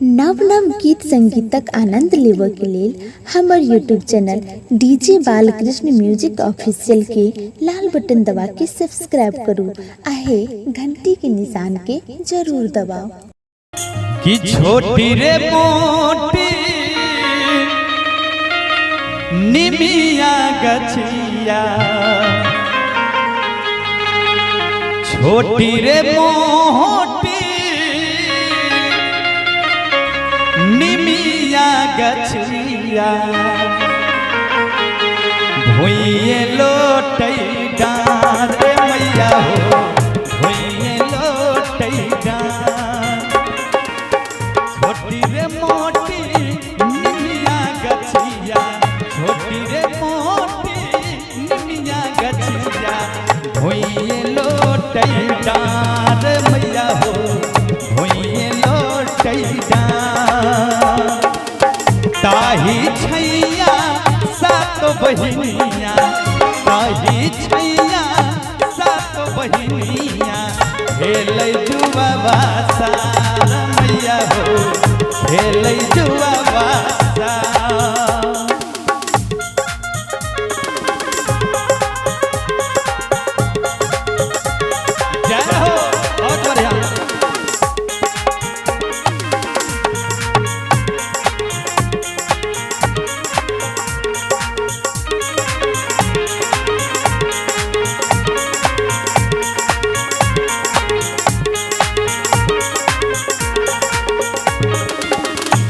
नव नव गीत संगीतक आनंद लेबऽ के लेल हमर YouTube channel DJ Balkrishna music official के लाल बटन दबा के सब्सक्राइब करू आहे घंटी के निशान के जरूर दबाओ। कि छोटी रे मोटी निमिया गछिया, छोटी रे मोटी निमिया गछिया, भुइये लोटै डार रे मैया हो, भुइये लोटै डार। छोटी रे मोटी निमिया गछिया, छोटी रे मोटी निमिया गछिया, भुइये लोटै डार मैया हो, भुइये लोटै डार। ताही छैया सात बहिनिया, ताही छैया सात बहिनिया, हेलै जुआवा सार मैया हो, हेलै जुआवा सार। जय हो, बहुत बढ़िया।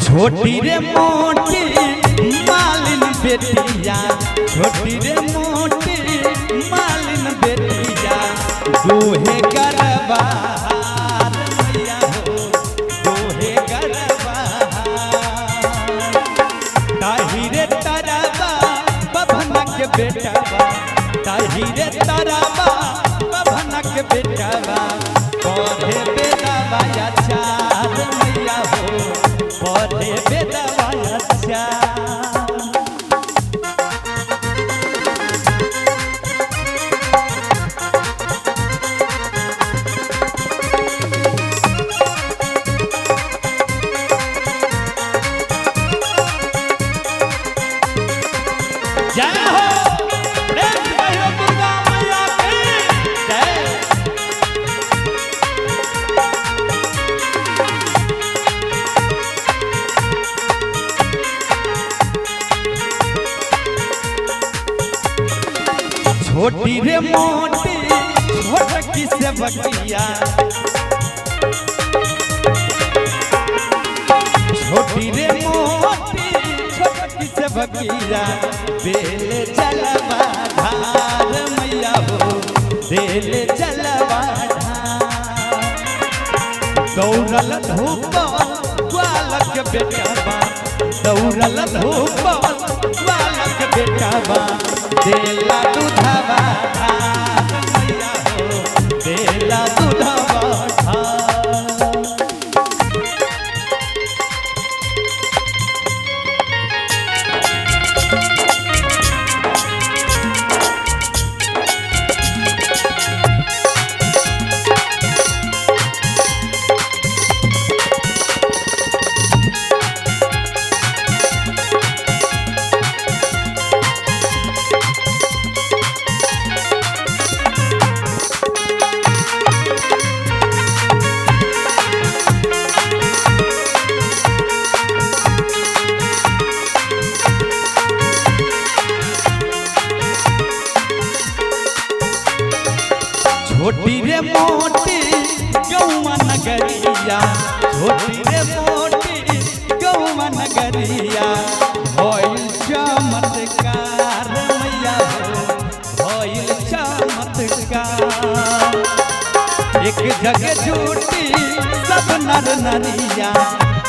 छोटी रे मोटी मालिन बेटिया, छोटी रे मोटी मालिन बेटिया, दोहे गरबा मैया हो, दोहे गरबा। ताही रे तरबा बभनक बेटवा, ताही रे तरबा बभनक बेटवा, पढ़े बेदवा चार मैया हो, पढ़े बेदवा चार। जय हो, प्रेम से कहियो दुर्गा मैया की जय। छोटी रे मोटी छोटकी से बकिया, छोटी रे मोटी छोटकी से बकिया, बेले चलवा धार मैया हो, बेले चलवा धार। दौड़ल धूप ग्वालक बेटवा, दौड़ल धूप ग्वालक बेटवा, देला दूधवा धार मैया हो, देला दूधवा धार। छोटी रे मोटी गौवा नगरिया, छोटी रे मोटी गौवा नगरिया, भइल चमत्कार मैया हो, भइल चमत्कार। एक जग झूठी सब नर नरिया,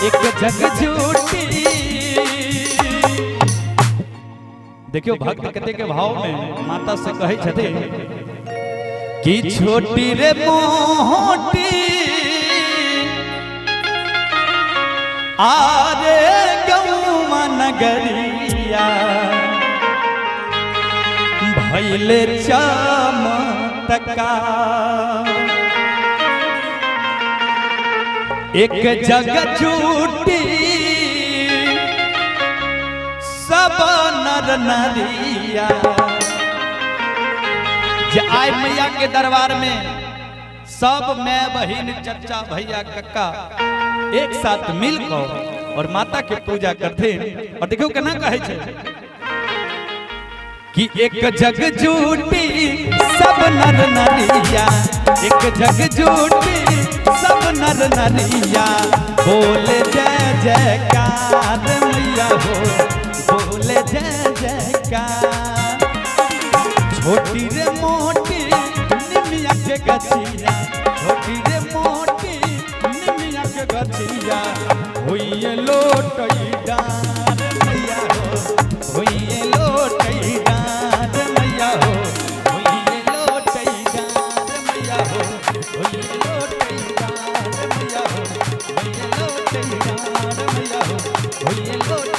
एक जग झूठी। देखियो भक्त कते के भाव में माता से कहे छथिन कि छोटी रे मोटी आरे गौवा नगरिया, भइले चमत्कार। एक जगह झूठी सब नर नरिया। जे आय मैया के दरबार में सब मैं बहन चचा भैया कक्का एक साथ मिलकर और माता के पूजा करते। और देखो केना कहे छे कि एक जग झूठी सब नर नरिया, एक जग झूठी सब नर नरिया, बोले जय जयकार मैया हो, बोले जय जयकार। छोटी रे मोटी निमिया के गछिया, छोटी रे मोटी निमिया के गछिया, होइए लोटई डार मैया हो, होइए लोटई डार मैया हो, होइए लोटई डार मैया हो, होइए लोटई डार मैया हो, होइए लोटई डार मैया हो, होइए लोटई